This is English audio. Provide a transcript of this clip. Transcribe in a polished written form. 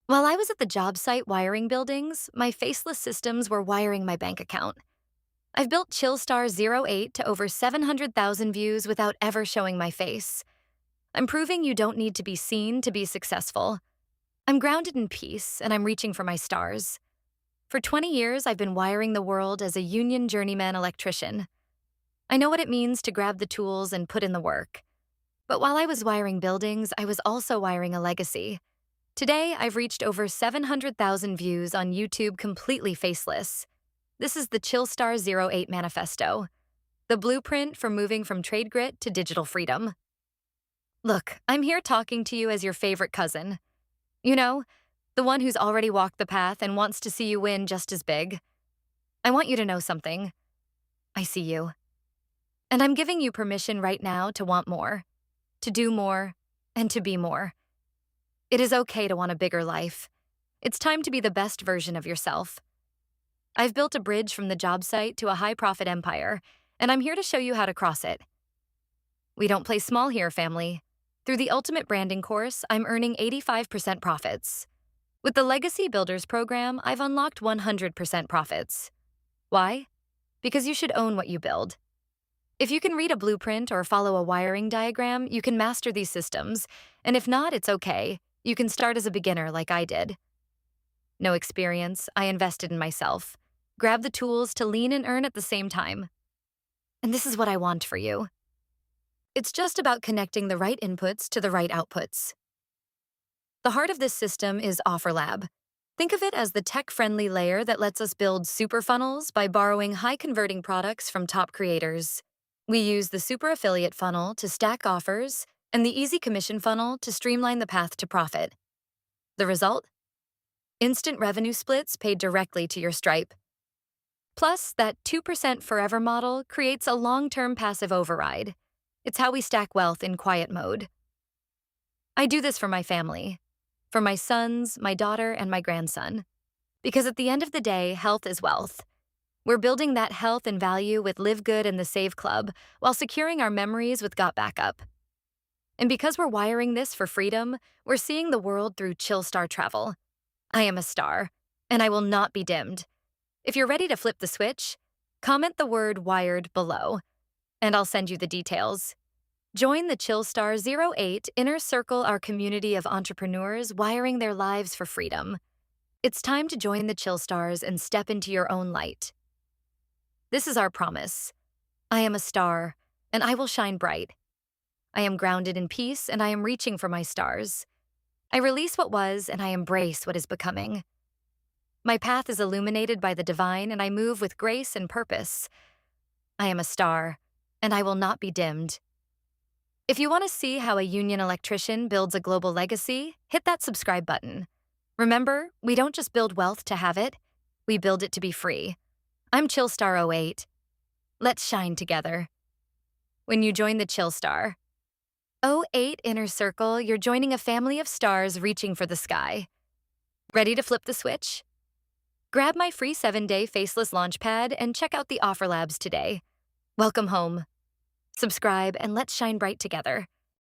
While I was at the job site wiring buildings, my faceless systems were wiring my bank account. I've built Chillstar 08 to over 700,000 views without ever showing my face. I'm proving you don't need to be seen to be successful. I'm grounded in peace, and I'm reaching for my stars. For 20 years, I've been wiring the world as a Union Journeyman Electrician. I know what it means to grab the tools and put in the work. But while I was wiring buildings, I was also wiring a legacy. Today, I've reached over 700,000 views on YouTube completely faceless. This is the Chillstar 08 manifesto, the blueprint for moving from trade grit to digital freedom. Look, I'm here talking to you as your favorite cousin. You know, the one who's already walked the path and wants to see you win just as big. I want you to know something. I see you. And I'm giving you permission right now to want more, to do more, and to be more. It is okay to want a bigger life. It's time to be the best version of yourself. I've built a bridge from the job site to a high-profit empire, and I'm here to show you how to cross it. We don't play small here, family. Through the Ultimate Branding course, I'm earning 85% profits. With the Legacy Builders program, I've unlocked 100% profits. Why? Because you should own what you build. If you can read a blueprint or follow a wiring diagram, you can master these systems, and if not, it's okay. You can start as a beginner like I did. No experience, I invested in myself. Grab the tools to lean and earn at the same time. And this is what I want for you. It's just about connecting the right inputs to the right outputs. The heart of this system is OfferLab. Think of it as the tech-friendly layer that lets us build super funnels by borrowing high-converting products from top creators. We use the super affiliate funnel to stack offers and the easy commission funnel to streamline the path to profit. The result? Instant revenue splits paid directly to your Stripe. Plus, that 2% forever model creates a long-term passive override. It's how we stack wealth in quiet mode. I do this for my family, for my sons, my daughter, and my grandson. Because at the end of the day, health is wealth. We're building that health and value with Live Good and the Save Club while securing our memories with Got Backup. And because we're wiring this for freedom, we're seeing the world through Chillstar travel. I am a star, and I will not be dimmed. If you're ready to flip the switch, comment the word WIRED below, and I'll send you the details. Join the Chillstar 08 Inner Circle, our community of entrepreneurs wiring their lives for freedom. It's time to join the Chillstars and step into your own light. This is our promise. I am a star, and I will shine bright. I am grounded in peace, and I am reaching for my stars. I release what was, and I embrace what is becoming. My path is illuminated by the divine, and I move with grace and purpose. I am a star, and I will not be dimmed. If you want to see how a union electrician builds a global legacy, hit that subscribe button. Remember, we don't just build wealth to have it, we build it to be free. I'm Chillstar 08. Let's shine together. When you join the Chillstar 08 Inner Circle, you're joining a family of stars reaching for the sky. Ready to flip the switch? Grab my free 7-day Faceless Launchpad and check out the Offer Labs today. Welcome home. Subscribe and let's shine bright together.